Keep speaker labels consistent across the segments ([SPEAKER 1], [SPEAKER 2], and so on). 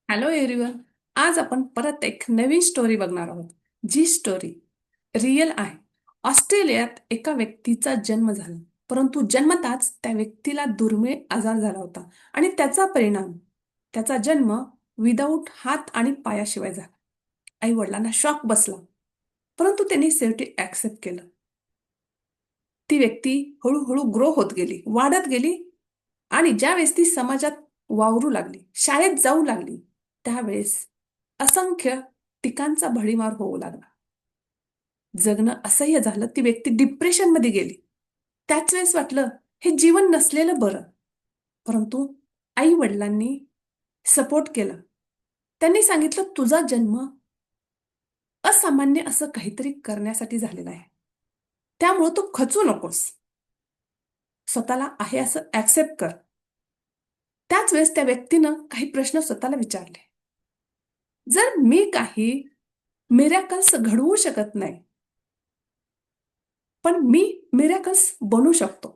[SPEAKER 1] Hello everyone. आज आपण परत एक नवीन स्टोरी बघणार आहोत. जी स्टोरी रिअल आहे. ऑस्ट्रेलियात एका व्यक्तीचा जन्म झाला, परंतु जन्मताच त्या व्यक्तीला दुर्मिळ आजार झाला होता आणि त्याचा परिणाम त्याचा जन्म विदाऊट हात आणि पायाशिवाय झाला. आई वडिलांना शॉक बसला, परंतु त्यांनी शेवटी ऍक्सेप्ट केलं. ती व्यक्ती हळूहळू ग्रो होत गेली, वाढत गेली आणि ज्यावेळेस ती समाजात वावरू लागली, शाळेत जाऊ लागली, त्यावेळेस असंख्य टीकांचा भडीमार होऊ लागला. जगणं असह्य झालं. ती व्यक्ती डिप्रेशनमध्ये गेली. त्याच वेळेस वाटलं हे जीवन नसलेलं बरं. परंतु आई वडिलांनी सपोर्ट केलं. त्यांनी सांगितलं तुझा जन्म असामान्य असं काहीतरी करण्यासाठी झालेला आहे. त्यामुळे तू खचू नकोस. स्वतःला आहे असं ऍक्सेप्ट कर. त्याच वेळेस त्या व्यक्तीनं काही प्रश्न स्वतःला विचारले. जर मी काही मिरॅकल्स घडवू शकत नाही, पण मी मिरॅकल्स बनू शकतो.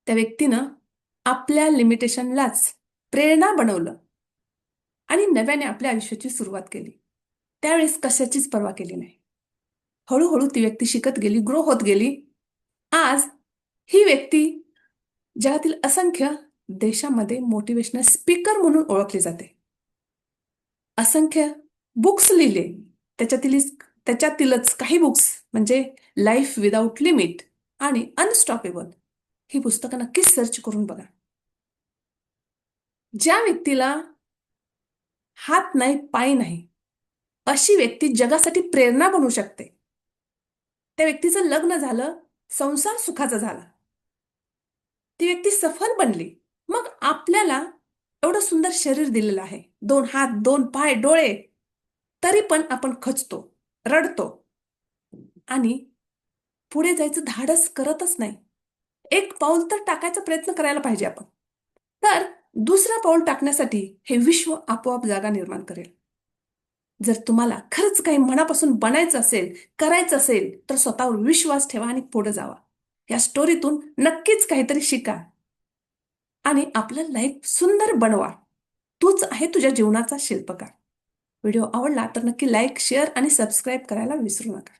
[SPEAKER 1] त्या व्यक्तीनं आपल्या लिमिटेशनलाच प्रेरणा बनवलं आणि नव्याने आपल्या आयुष्याची सुरुवात केली. त्यावेळेस कशाचीच पर्वा केली नाही. हळूहळू ती व्यक्ती शिकत गेली, ग्रो होत गेली. आज ही व्यक्ती जगातील असंख्य देशामध्ये मोटिवेशनल स्पीकर म्हणून ओळखली जाते. असंख्य बुक्स लिहिले. त्याच्यातील त्याच्यातीलच काही बुक्स म्हणजे लाईफ विदाउट लिमिट आणि अनस्टॉपेबल, ही पुस्तकं नक्कीच सर्च करून बघा. ज्या व्यक्तीला हात नाही, पाय नाही, अशी व्यक्ती जगासाठी प्रेरणा बनू शकते. त्या व्यक्तीचं लग्न झालं, संसार सुखाचा झाला, ती व्यक्ती सफल बनली. मग आपल्याला एवढं सुंदर शरीर दिलेलं आहे, 2 हात, 2 पाय, डोळे, तरी पण आपण खचतो, रडतो आणि पुढे जायचं धाडस करतच नाही. एक पाऊल तर टाकायचा प्रयत्न करायला पाहिजे आपण. तर दुसरं पाऊल टाकण्यासाठी हे विश्व आपोआप जागा निर्माण करेल. जर तुम्हाला खरंच काही मनापासून बनायचं असेल, करायचं असेल, तर स्वतःवर विश्वास ठेवा आणि पुढे जावा. या स्टोरीतून नक्कीच काहीतरी शिका आणि आपलं लाईफ सुंदर बनवा. तूच आहे तुझ्या जीवनाचा शिल्पकार. व्हिडिओ आवडला तर नक्की लाईक, शेअर आणि सबस्क्राईब करायला विसरू नका.